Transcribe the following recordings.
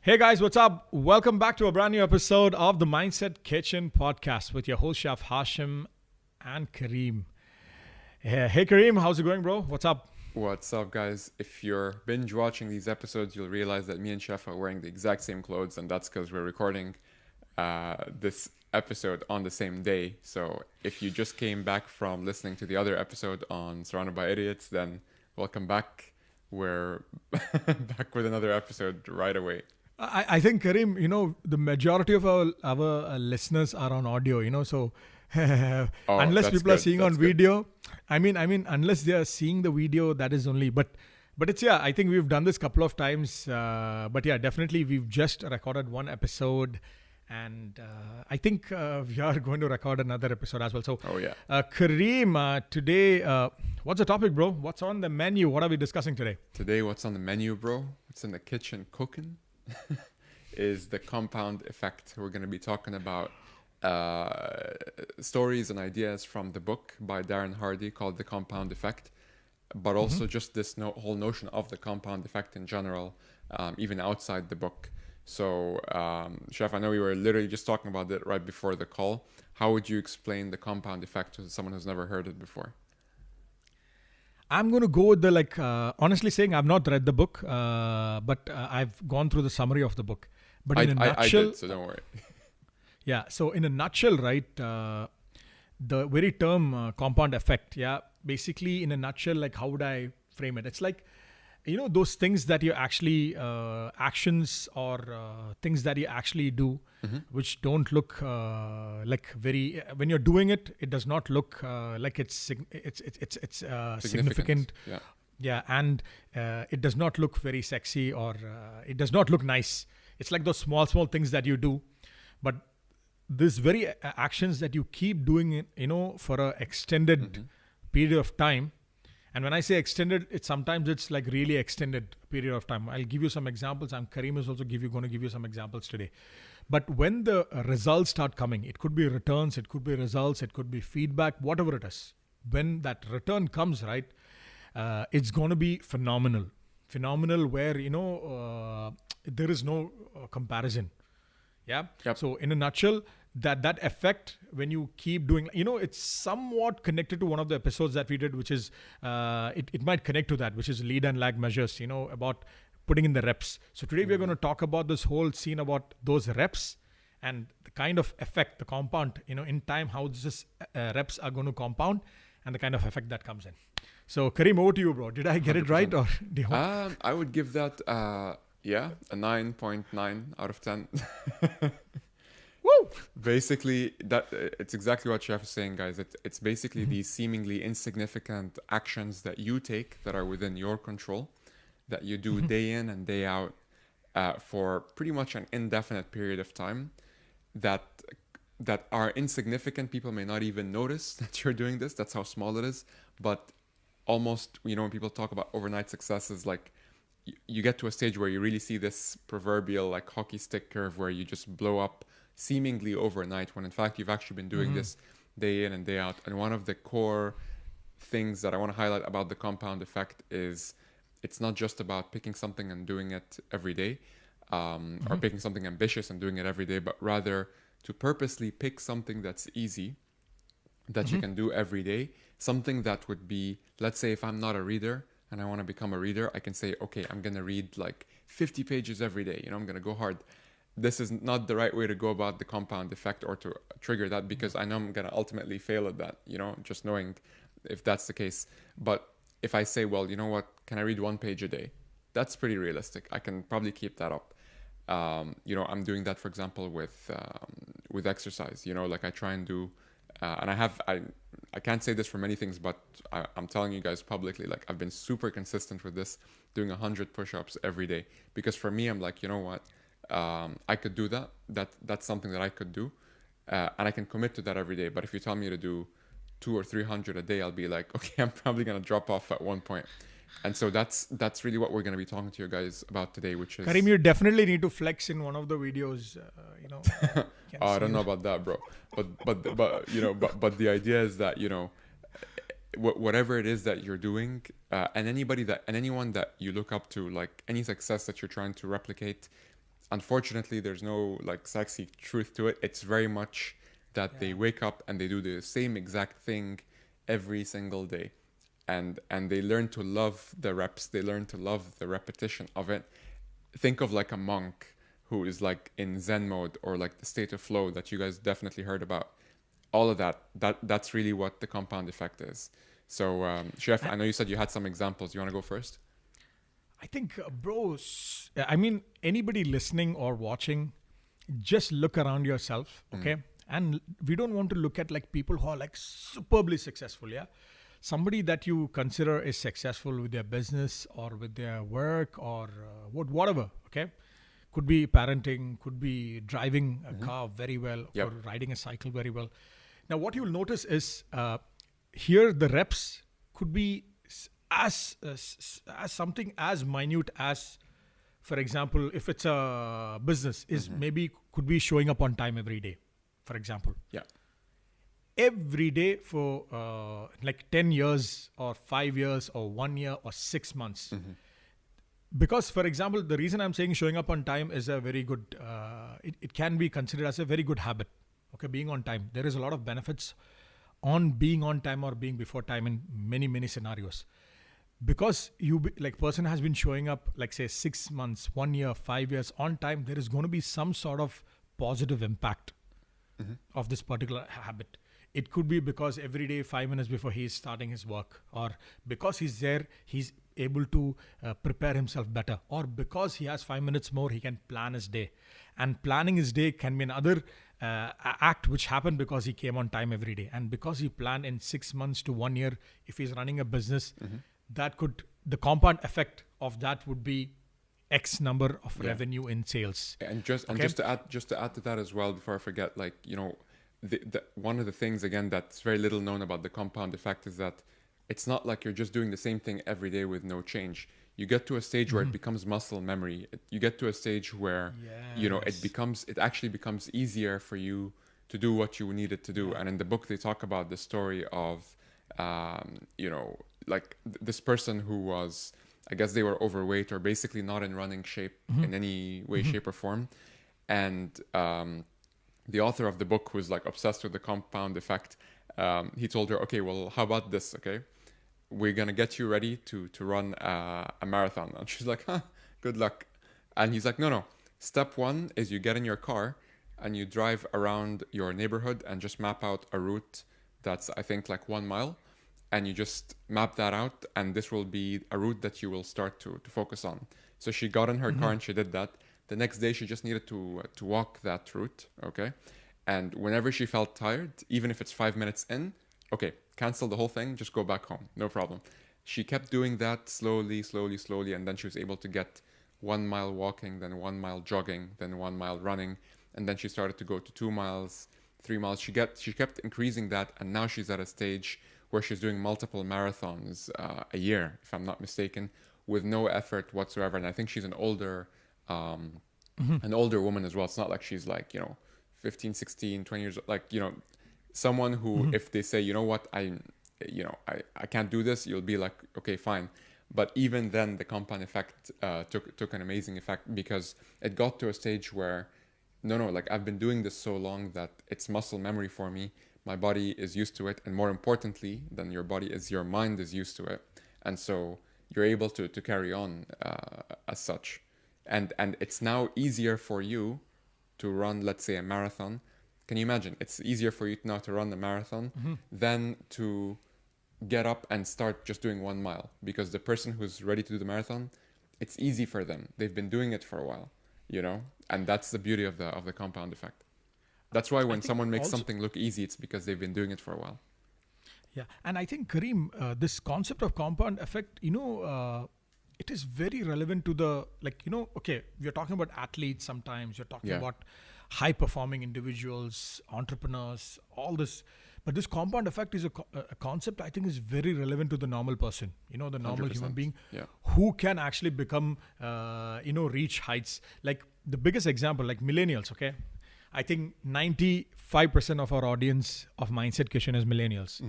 Hey guys, what's up? Welcome back to a brand new episode of the Mindset Kitchen podcast with your host Chef Hashim and Kareem. Hey Kareem, how's it going, bro? What's up? What's up, guys? If you're binge watching these episodes, you'll realize that me and Chef are wearing the exact same clothes, and that's because we're recording this episode on the same day. So if you just came back from listening to the other episode on Surrounded by Idiots, then welcome back. We're back with another episode right away. I think Kareem, the majority of our listeners are on audio, so unless that's people are good. seeing on That's good. video, I mean, unless they are seeing the video, that is only. But it's I think we've done this couple of times. But yeah, definitely we've just recorded one episode, and I think we are going to record another episode as well. So, Oh, yeah. Kareem, today, what's the topic, bro? What's on the menu? What are we discussing today? Today, what's on the menu, bro? What's in the kitchen cooking is the compound effect. We're going to be talking about stories and ideas from the book by Darren Hardy called The Compound Effect, but also just this whole notion of the compound effect in general, even outside the book. So, Chef, I know we were literally just talking about it right before the call. How would you explain the compound effect to someone who's never heard it before? I'm going to go with the honestly saying I've not read the book, but I've gone through the summary of the book. But in a I nutshell, did, so don't worry. yeah. So in a nutshell, right, the very term compound effect, yeah, basically in a nutshell, like how would I frame it? It's like, those things that you actually, actions or things that you actually do, which don't look like very, when you're doing it, it does not look like it's significant. Yeah. Yeah, and it does not look very sexy or it does not look nice. It's like those small things that you do, but this very actions that you keep doing it, for a extended period of time. And when I say extended, sometimes it's like really extended period of time. I'll give you some examples. And Kareem is also going to give you some examples today. But when the results start coming, it could be returns, it could be results, it could be feedback, whatever it is. When that return comes, right, it's going to be phenomenal. Phenomenal where, there is no comparison. Yeah. Yep. So in a nutshell, that effect when you keep doing, it's somewhat connected to one of the episodes that we did, which is it might connect to that, which is lead and lag measures, about putting in the reps. So today we're going to talk about this whole scene about those reps and the kind of effect, the compound, in time, how this reps are going to compound and the kind of effect that comes in. So Kareem, over to you, bro. Did I get it right, or do you want? I would give that, a 9.9 out of 10. Woo! Basically, it's exactly what Chef is saying, guys. It's basically these seemingly insignificant actions that you take that are within your control, that you do day in and day out for pretty much an indefinite period of time, that are insignificant. People may not even notice that you're doing this. That's how small it is. But almost, when people talk about overnight successes, like you get to a stage where you really see this proverbial like hockey stick curve where you just blow up seemingly overnight, when in fact you've actually been doing this day in and day out. And one of the core things that I want to highlight about the compound effect is it's not just about picking something and doing it every day, or picking something ambitious and doing it every day, but rather to purposely pick something that's easy, that you can do every day. Something that would be, let's say if I'm not a reader and I want to become a reader, I can say, okay, I'm going to read like 50 pages every day. I'm going to go hard. This is not the right way to go about the compound effect or to trigger that, because I know I'm going to ultimately fail at that, just knowing if that's the case. But if I say, well, you know what, can I read 1 page a day? That's pretty realistic. I can probably keep that up. I'm doing that, for example, with exercise, like I try and do, and I can't say this for many things, but I'm telling you guys publicly, like I've been super consistent with this, doing 100 push-ups every day, because for me, I'm like, you know what, I could do that. That's something that I could do, and I can commit to that every day. But if you tell me to do 200 or 300 a day, I'll be like, okay, I'm probably gonna drop off at one point. And so that's really what we're gonna be talking to you guys about today, which is Kareem, you definitely need to flex in one of the videos. Oh, I don't know about that, bro. But the idea is that whatever it is that you're doing, and anyone that you look up to, like any success that you're trying to replicate, unfortunately, there's no like sexy truth to it. It's very much that they wake up and they do the same exact thing every single day. And they learn to love the reps, they learn to love the repetition of it. Think of like a monk who is like in Zen mode, or like the state of flow that you guys definitely heard about. All of that's really what the compound effect is. So Chef, I know you said you had some examples. You want to go first? I think, bros, I mean, anybody listening or watching, just look around yourself, okay? And we don't want to look at like people who are like superbly successful, yeah? Somebody that you consider is successful with their business or with their work or whatever, okay? Could be parenting, could be driving a car very well, Yep. or riding a cycle very well. Now, what you'll notice is here the reps could be as something as minute as, for example, if it's a business, is maybe could be showing up on time every day, for example. Yeah. Every day for like 10 years or 5 years or 1 year or 6 months. Because, for example, the reason I'm saying showing up on time is a very good, it can be considered as a very good habit. Okay, being on time. There is a lot of benefits on being on time or being before time in many, many scenarios. Because like person has been showing up, like say 6 months, 1 year, 5 years on time, there is going to be some sort of positive impact of this particular habit. It could be because every day 5 minutes before he is starting his work, or because he's there, he's able to prepare himself better, or because he has 5 minutes more, he can plan his day. And planning his day can be another act which happened because he came on time every day. And because he planned in 6 months to 1 year, if he's running a business, that could, the compound effect of that would be X number of revenue in sales. And just to add to that as well, before I forget, like, you know, the one of the things again that's very little known about the compound effect is that it's not like you're just doing the same thing every day with no change. You get to a stage where it becomes muscle memory. You get to a stage where you know it actually becomes easier for you to do what you need it to do. And in the book they talk about the story of you know, like this person who was, I guess they were overweight or basically not in running shape in any way, shape or form. And the author of the book was like obsessed with the compound effect. He told her, okay, well, how about this? Okay, we're going to get you ready to run a marathon. And she's like, good luck. And he's like, no. Step one is you get in your car and you drive around your neighborhood and just map out a route that's, I think, like 1 mile. And you just map that out. And this will be a route that you will start to focus on. So she got in her car and she did that. The next day, she just needed to walk that route, okay? And whenever she felt tired, even if it's 5 minutes in, okay, cancel the whole thing, just go back home, no problem. She kept doing that slowly, and then she was able to get 1 mile walking, then 1 mile jogging, then 1 mile running, and then she started to go to 2 miles, 3 miles. She kept increasing that, and now she's at a stage where she's doing multiple marathons a year, if I'm not mistaken, with no effort whatsoever. And I think she's an older woman as well. It's not like she's like, you know, 15, 16, 20 years, like, you know, someone who, if they say, you know what, I can't do this, you'll be like, okay, fine. But even then the compound effect took an amazing effect, because it got to a stage where, no, like I've been doing this so long that it's muscle memory for me. My body is used to it. And more importantly than your body is your mind is used to it. And so you're able to carry on as such. And it's now easier for you to run, let's say, a marathon. Can you imagine? It's easier for you now to run the marathon than to get up and start just doing 1 mile. Because the person who's ready to do the marathon, it's easy for them. They've been doing it for a while, you know? And that's the beauty of the compound effect. That's why when someone makes something look easy, it's because they've been doing it for a while. Yeah. And I think, Kareem, this concept of compound effect, you know, it is very relevant to the, like, you know, okay, we're talking about athletes sometimes, you're talking about high performing individuals, entrepreneurs, all this. But this compound effect is a concept I think is very relevant to the normal person, you know, the normal 100%. human being Yeah. who can actually become, you know, reach heights. Like the biggest example, like millennials, okay? I think 95% of our audience of Mindset Question is millennials.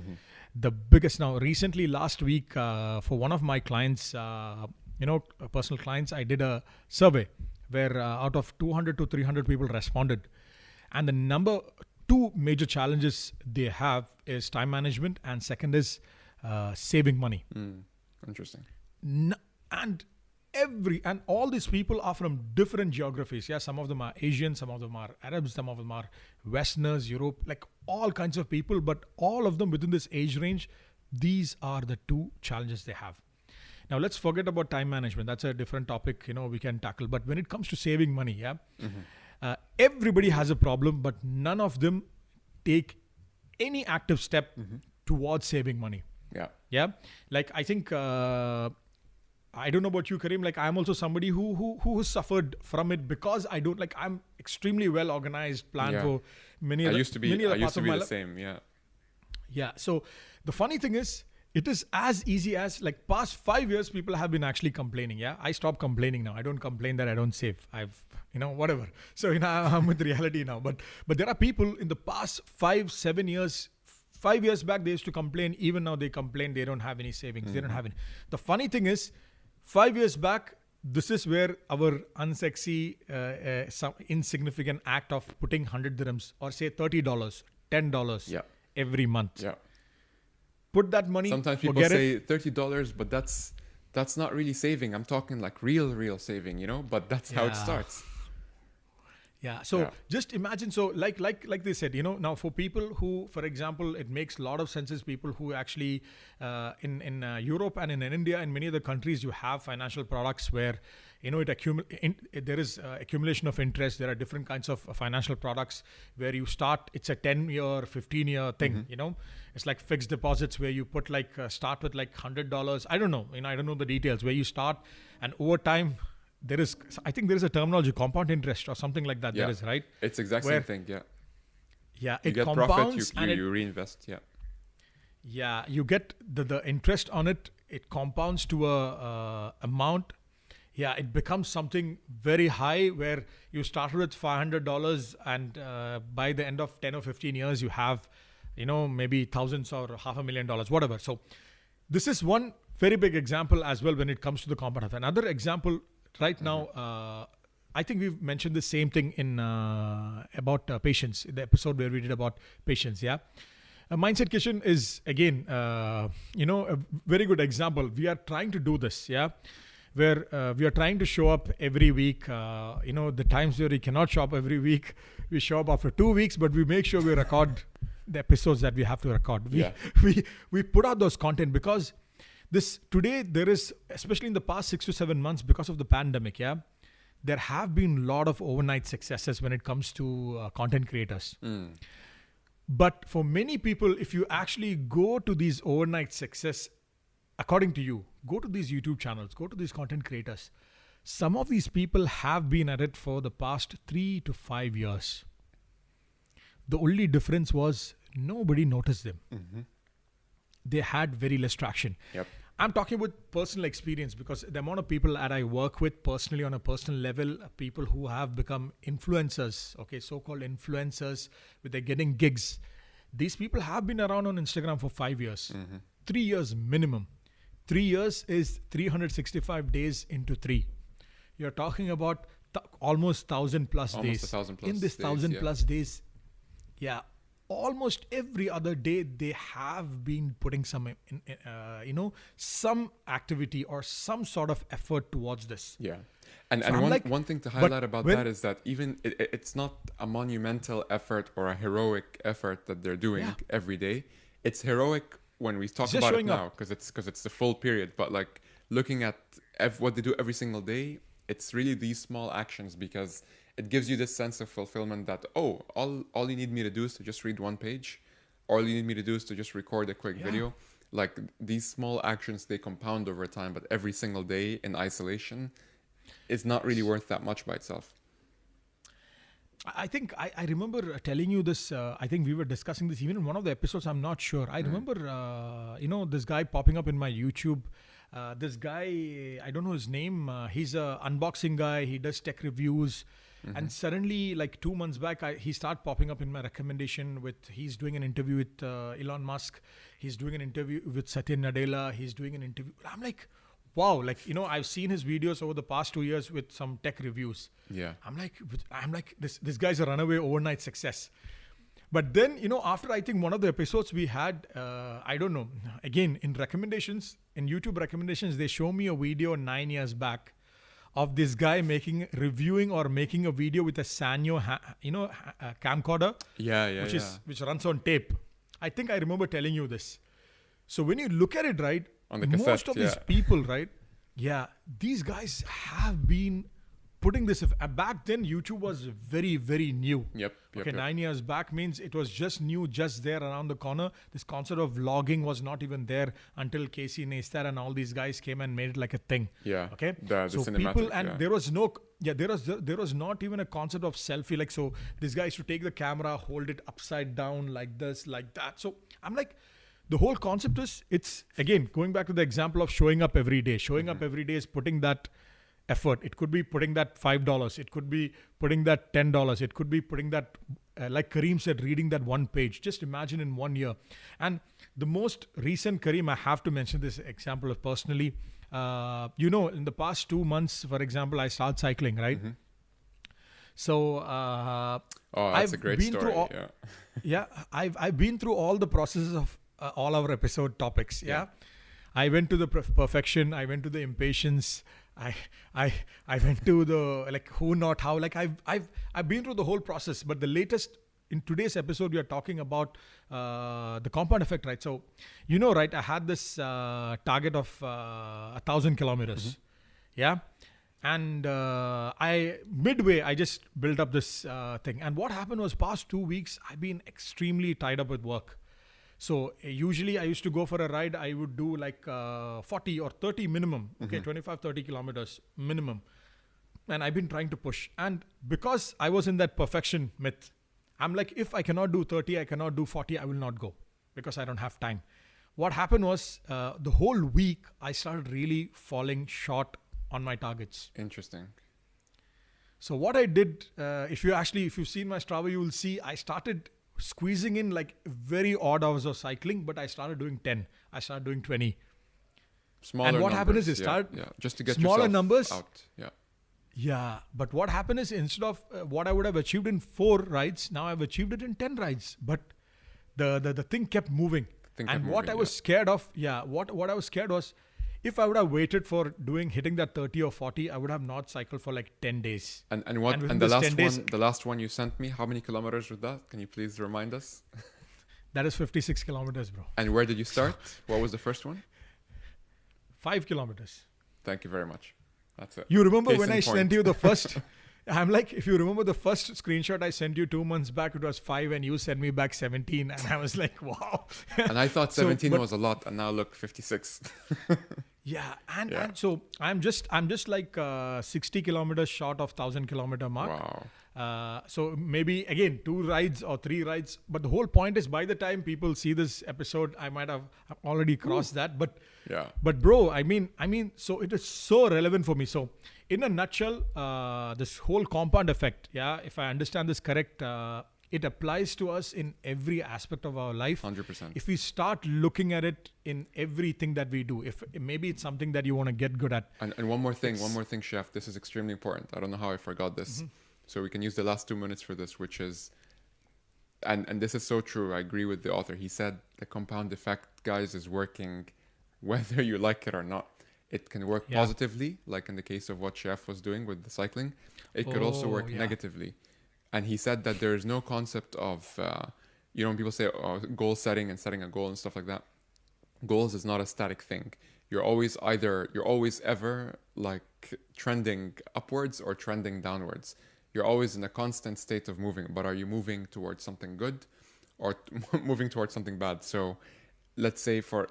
The biggest now, recently last week, for one of my clients, you know, personal clients, I did a survey where out of 200 to 300 people responded. And the number two major challenges they have is time management, and second is saving money. Interesting. And all these people are from different geographies. Yeah, some of them are Asian, some of them are Arabs, some of them are Westerners, Europe, like all kinds of people, but all of them within this age range. These are the two challenges they have. Now let's forget about time management. That's a different topic, we can tackle. But when it comes to saving money, everybody has a problem, but none of them take any active step towards saving money. Yeah. Like I think, I don't know about you, Kareem. Like I'm also somebody who suffered from it because I'm extremely well organized, planned for many other parts of my life. I used to be the same. Yeah. Yeah. So the funny thing is, it is as easy as like past 5 years, people have been actually complaining. Yeah. I stopped complaining now. I don't complain that I don't save. Whatever. So, I'm with reality now. But there are people in the past 5-7 years, 5 years back, they used to complain. Even now they complain they don't have any savings. They don't have any. The funny thing is, 5 years back, this is where our unsexy, some insignificant act of putting 100 dirhams or say $30, $10 every month. Yeah. Put that money. Sometimes people say $30, but that's not really saving. I'm talking like real saving, but that's how it starts. Yeah. So just imagine. So like they said, now for people who, for example, it makes a lot of sense is people who actually in Europe and in India and many other countries, you have financial products where, there is accumulation of interest. There are different kinds of financial products where you start, it's a 10-year, 15-year thing, it's like fixed deposits where you put start with $100. I don't know, I don't know the details where you start, and over time, I think there is a terminology, compound interest or something like that. Yeah. That is right. It's the exact same thing. Yeah. Yeah. You it get compounds profit, you reinvest. Yeah. Yeah. You get the interest on it. It compounds to a amount. Yeah. It becomes something very high where you started with $500 and by the end of 10 or 15 years, you have, maybe thousands or $500,000, whatever. So this is one very big example as well when it comes to the compound. Another example right now, I think we've mentioned the same thing in about patience, in the episode where we did about patience. Yeah. Mindset Kitchen is again, a very good example. We are trying to do this. Yeah. Where we are trying to show up every week. The times where we cannot show up every week, we show up after 2 weeks, but we make sure we record the episodes that we have to record. We put out those content because today there is, especially in the past 6 to 7 months because of the pandemic, there have been a lot of overnight successes when it comes to content creators. But for many people, if you actually go to these overnight success, according to you, go to these YouTube channels, go to these content creators, some of these people have been at it for the past 3 to 5 years. The only difference was nobody noticed them. They had very less traction. Yep. I'm talking with personal experience because the amount of people that I work with personally on a personal level, people who have become influencers, so-called influencers, where they're getting gigs. These people have been around on Instagram for 5 years, 3 years minimum. 3 years is 365 days into 3. You're talking about almost 1,000 plus days. Almost 1,000 plus in this 1,000 plus days, almost every other day they have been putting some some activity or some sort of effort towards this. And one thing to highlight about that is that even it's not a monumental effort or a heroic effort that they're doing every day. It's heroic when we talk about it now because it's the full period, but like looking at what they do every single day, it's really these small actions because it gives you this sense of fulfillment that, all you need me to do is to just read one page. All you need me to do is to just record a quick video. Like these small actions, they compound over time, but every single day in isolation is not really worth that much by itself. I think I remember telling you this. I think we were discussing this even in one of the episodes. I'm not sure. I remember, this guy popping up in my YouTube. This guy, I don't know his name. He's a unboxing guy. He does tech reviews. And suddenly, like 2 months back, he started popping up in my recommendation he's doing an interview with Elon Musk. He's doing an interview with Satya Nadella. He's doing an interview. I'm like, wow, like, I've seen his videos over the past 2 years with some tech reviews. Yeah. I'm like, this guy's a runaway overnight success. But then, after I think one of the episodes we had, I don't know, again, in YouTube recommendations, they show me a video 9 years back of this guy reviewing or making a video with a Sanyo, camcorder, Yeah. which runs on tape. I think I remember telling you this. So when you look at it, right, On the most cassette, of these people, right, these guys have been putting this. Back then, YouTube was very, very new. Yep. Okay, 9 years back means it was just new, just there around the corner. This concept of vlogging was not even there until Casey Neistat and all these guys came and made it like a thing. Yeah. Okay. The So cinematic, people, and yeah. there was not even a concept of selfie. Like, so this guy used to take the camera, hold it upside down like this, like that. So I'm like, the whole concept is, it's again going back to the example of showing up every day. Showing up every day is putting that effort. It could be putting that $5. It could be putting that $10. It could be putting that, like Kareem said, reading that one page. Just imagine in 1 year. And the most recent, Kareem, I have to mention this example of personally. In the past 2 months, for example, I started cycling, right? So That's a great been story. through Yeah. I've been through all the processes of all our episode topics. Yeah. I went to the perfection. I went to the impatience. I went to the like who, not how. Like I've been through the whole process. But the latest, in today's episode, we are talking about the compound effect, right? So, right? I had this target of 1,000 kilometers. Yeah. And midway, I just built up this thing. And what happened was, past 2 weeks, I've been extremely tied up with work. So usually I used to go for a ride. I would do like 40 or 30 minimum. Okay, 25, 30 kilometers minimum. And I've been trying to push. And because I was in that perfection myth, I'm like, if I cannot do 30, I cannot do 40, I will not go because I don't have time. What happened was the whole week, I started really falling short on my targets. Interesting. So what I did, if you've seen my Strava, you will see I started squeezing in like very odd hours of cycling, but I started doing 10. I started doing 20. Smaller And what numbers, happened is you yeah, start yeah, just to get smaller yourself numbers. out. Yeah. Yeah, but what happened is, instead of what I would have achieved in 4 rides, now I've achieved it in 10 rides. But the thing kept moving. What I was scared of, what I was scared was, if I would have waited for hitting that 30 or 40, I would have not cycled for like 10 days. And within the this 10 days, the last one you sent me, how many kilometers was that? Can you please remind us? That is 56 kilometers, bro. And where did you start? What was the first one? 5 kilometers. Thank you very much. That's it. You remember Case when in I point. sent you the first? I'm like, if you remember the first screenshot I sent you 2 months back, it was 5, and you sent me back 17, and I was like, wow. And I thought 17 but- was a lot, and now look, 56. Yeah, and Yeah. and so I'm just like 60 kilometers short of 1,000 kilometer mark. Wow. So maybe again 2 rides or 3 rides. But the whole point is, by the time people see this episode, I might have already crossed that. But Yeah. but bro, I mean, so it is so relevant for me. So in a nutshell, this whole compound effect, if I understand this correct, it applies to us in every aspect of our life. 100%. If we start looking at it in everything that we do, if maybe it's something that you want to get good at. And one more thing, Chef. This is extremely important. I don't know how I forgot this. So we can use the last 2 minutes for this, which is, and this is so true. I agree with the author. He said the compound effect, guys, is working whether you like it or not. It can work positively, like in the case of what Chef was doing with the cycling. It could also work negatively. And he said that there is no concept of, when people say goal setting and setting a goal and stuff like that. Goals is not a static thing. You're always ever like trending upwards or trending downwards. You're always in a constant state of moving. But are you moving towards something good or moving towards something bad? So let's say for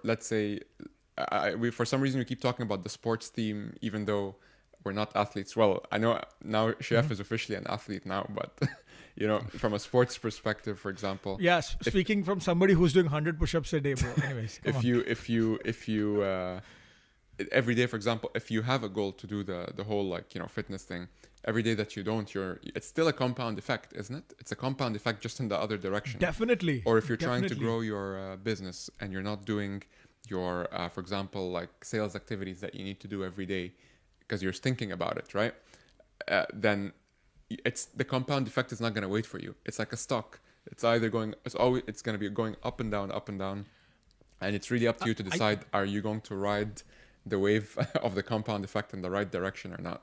some reason we keep talking about the sports theme, even though we're not athletes. Well, I know now Chef is officially an athlete now, but from a sports perspective, for example. Yes, speaking from somebody who's doing 100 push-ups a day, bro. Anyways, if you every day, for example, if you have a goal to do the whole fitness thing, every day that you don't, it's still a compound effect, isn't it? It's a compound effect just in the other direction. Definitely. Or if you're trying to grow your business and you're not doing your, for example, like sales activities that you need to do every day because you're thinking about it, right? Then it's the compound effect is not going to wait for you. It's like a stock. It's either going, it's going to be going up and down, and it's really up to you to decide: are you going to ride the wave of the compound effect in the right direction or not?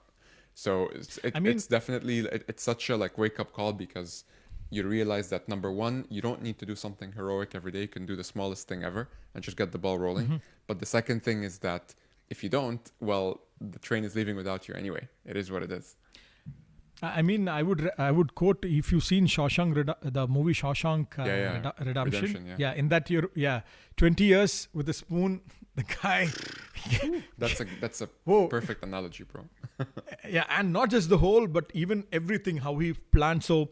So it's definitely it's such a like wake up call, because you realize that number one, you don't need to do something heroic every day. You can do the smallest thing ever and just get the ball rolling. Mm-hmm. But the second thing is that if you don't, well, the train is leaving without you anyway. It is what it is. I mean, I would quote, if you've seen the movie Shawshank Redemption. Yeah, in that 20 years with a spoon, the guy. That's a perfect analogy, bro. Yeah, and not just the whole, but even everything, how he planned. So,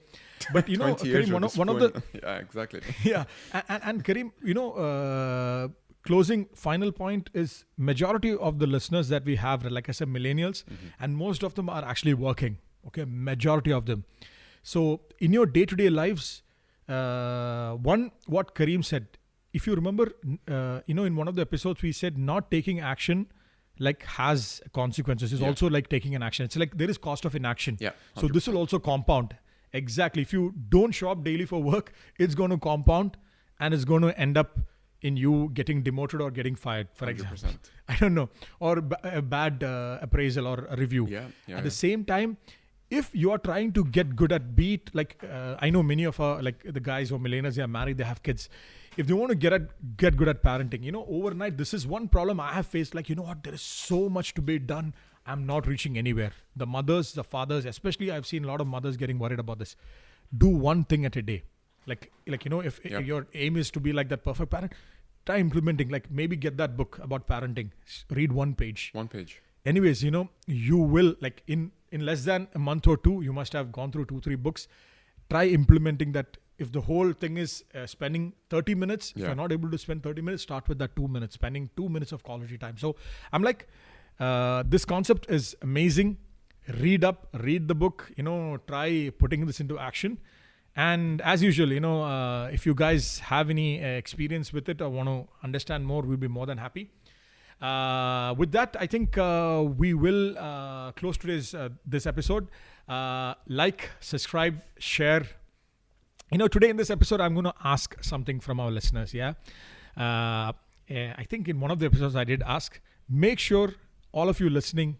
but you know, Karim, one of the yeah, exactly. Yeah, and Karim, you know, closing final point is majority of the listeners that we have, like I said, millennials, and most of them are actually working. Okay, majority of them. So in your day-to-day lives, what Karim said, if you remember, you know, in one of the episodes we said not taking action like has consequences. Is also like taking an action. It's like there is cost of inaction. Yeah. 100%. So this will also compound. Exactly. If you don't show up daily for work, it's going to compound, and it's going to end up in you getting demoted or getting fired, for 100%. example. I don't know, or a bad appraisal or a review. At the same time, if you are trying to get good at like I know many of our, like the guys who are millennials, they are married, they have kids. If they want to get good at parenting, you know, overnight, this is one problem I have faced. Like, you know what, there is so much to be done. I'm not reaching anywhere. The mothers, the fathers, especially I've seen a lot of mothers getting worried about this. Do one thing at a day. Like you know, if your aim is to be like that perfect parent, try implementing, like maybe get that book about parenting. Read one page. Anyways, you know, you will, like in less than a month or two, you must have gone through 2-3 books. Try implementing that. If the whole thing is spending 30 minutes, if you're not able to spend 30 minutes, start with that 2 minutes, spending 2 minutes of quality time. So I'm like, this concept is amazing. Read the book, you know, try putting this into action. And as usual, you know, if you guys have any experience with it or want to understand more, we'll be more than happy. With that, I think we will close today's this episode. Like, subscribe, share. You know, today in this episode, I'm going to ask something from our listeners. I think in one of the episodes I did ask, make sure all of you listening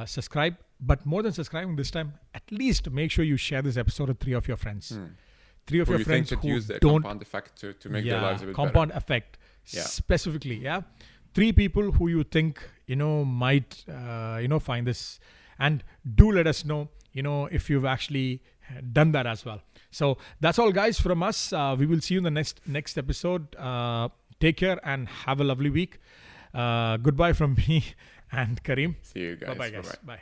subscribe. But more than subscribing this time, at least make sure you share this episode with 3 of your friends. 3 of your friends who use the don't compound effect to make their lives a bit compound better. Effect specifically. 3 people who you think, you know, might you know, find this, and do let us know, you know, if you've actually done that as well. So that's all, guys, from us. We will see you in the next episode. Take care and have a lovely week. Goodbye from me and Karim. See you guys. Bye-bye, guys. Bye.